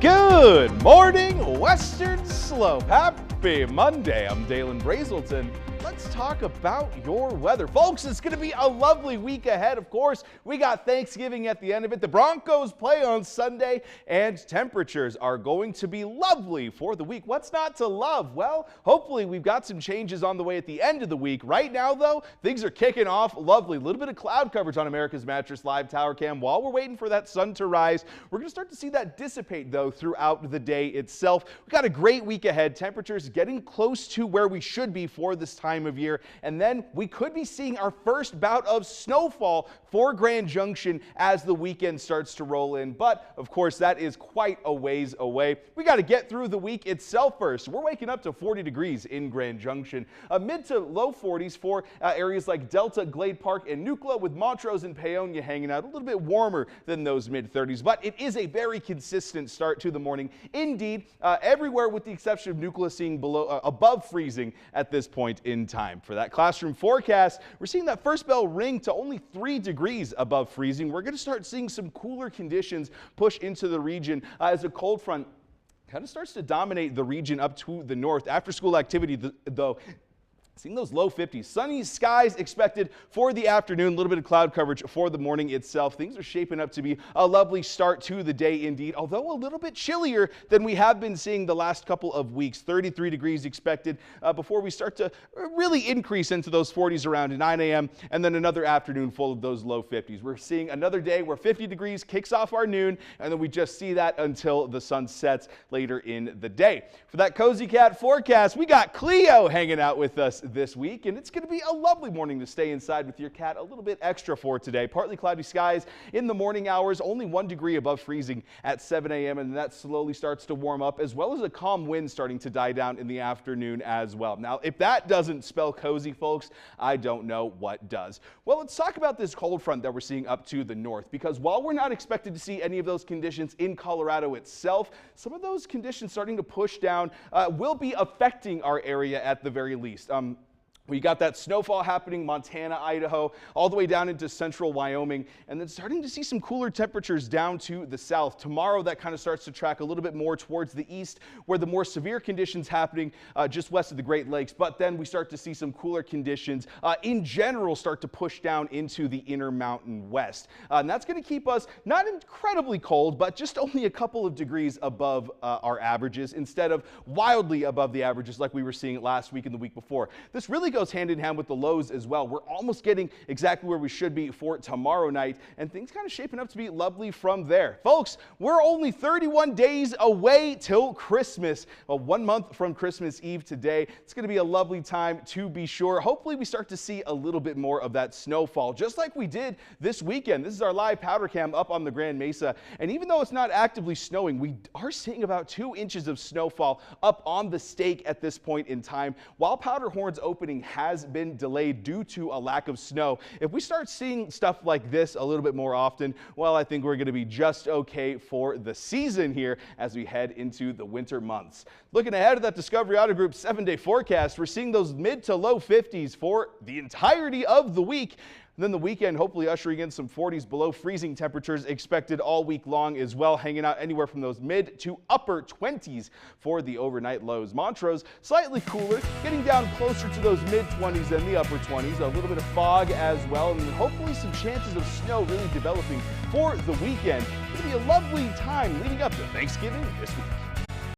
Good morning, Western Slope. Happy Monday. I'm Dalen Brazelton. Let's talk about your weather. Folks, it's going to be a lovely week ahead. Of course, we got Thanksgiving at the end of it. The Broncos play on Sunday, and temperatures are going to be lovely for the week. What's not to love? Well, hopefully we've got some changes on the way at the end of the week. Right now, though, things are kicking off lovely. A little bit of cloud coverage on America's Mattress Live Tower Cam. While we're waiting for that sun to rise, we're going to start to see that dissipate, though, throughout the day itself. We've got a great week ahead. Temperatures getting close to where we should be for this time of year, and then we could be seeing our first bout of snowfall for Grand Junction as the weekend starts to roll in. But of course, that is quite a ways away. We got to get through the week itself first. We're waking up to 40 degrees in Grand Junction, mid to low 40s for areas like Delta, Glade Park, and Nucla, with Montrose and Paonia hanging out a little bit warmer than those mid 30s. But it is a very consistent start to the morning. Indeed, everywhere with the exception of Nucla seeing above freezing at this point in time. For that classroom forecast, we're seeing that first bell ring to only 3 degrees above freezing. We're going to start seeing some cooler conditions push into the region as a cold front kind of starts to dominate the region up to the north. After school activity, though, seeing those low 50s. Sunny skies expected for the afternoon. A little bit of cloud coverage for the morning itself. Things are shaping up to be a lovely start to the day indeed, although a little bit chillier than we have been seeing the last couple of weeks. 33 degrees expected before we start to really increase into those 40s around 9 a.m. and then another afternoon full of those low 50s. We're seeing another day where 50 degrees kicks off our noon, and then we just see that until the sun sets later in the day. For that Cozy Cat forecast, we got Cleo hanging out with us this week, and it's going to be a lovely morning to stay inside with your cat. A little bit extra for today. Partly cloudy skies in the morning hours, only 1 degree above freezing at 7 a.m. and that slowly starts to warm up, as well as a calm wind starting to die down in the afternoon as well. Now, if that doesn't spell cozy, folks, I don't know what does. Well, let's talk about this cold front that we're seeing up to the north, because while we're not expected to see any of those conditions in Colorado itself, some of those conditions starting to push down will be affecting our area at the very least. We got that snowfall happening, Montana, Idaho, all the way down into central Wyoming, and then starting to see some cooler temperatures down to the south. Tomorrow, that kind of starts to track a little bit more towards the east, where the more severe conditions happening just west of the Great Lakes. But then we start to see some cooler conditions in general start to push down into the Intermountain West. And that's going to keep us not incredibly cold, but just only a couple of degrees above our averages, instead of wildly above the averages like we were seeing last week and the week before. This really goes hand in hand with the lows as well. We're almost getting exactly where we should be for tomorrow night, and things kind of shaping up to be lovely from there. Folks, we're only 31 days away till Christmas. Well, 1 month from Christmas Eve today. It's going to be a lovely time to be sure. Hopefully we start to see a little bit more of that snowfall, just like we did this weekend. This is our live powder cam up on the Grand Mesa, and even though it's not actively snowing, we are seeing about 2 inches of snowfall up on the stake at this point in time, while Powderhorn's opening has been delayed due to a lack of snow. If we start seeing stuff like this a little bit more often, well, I think we're going to be just okay for the season here as we head into the winter months. Looking ahead at that Discovery Auto Group 7-day forecast, we're seeing those mid to low 50s for the entirety of the week. And then the weekend, hopefully ushering in some 40s below freezing temperatures expected all week long as well, hanging out anywhere from those mid to upper 20s for the overnight lows. Montrose, slightly cooler, getting down closer to those mid 20s than the upper 20s. A little bit of fog as well, and hopefully some chances of snow really developing for the weekend. It'll be a lovely time leading up to Thanksgiving this week.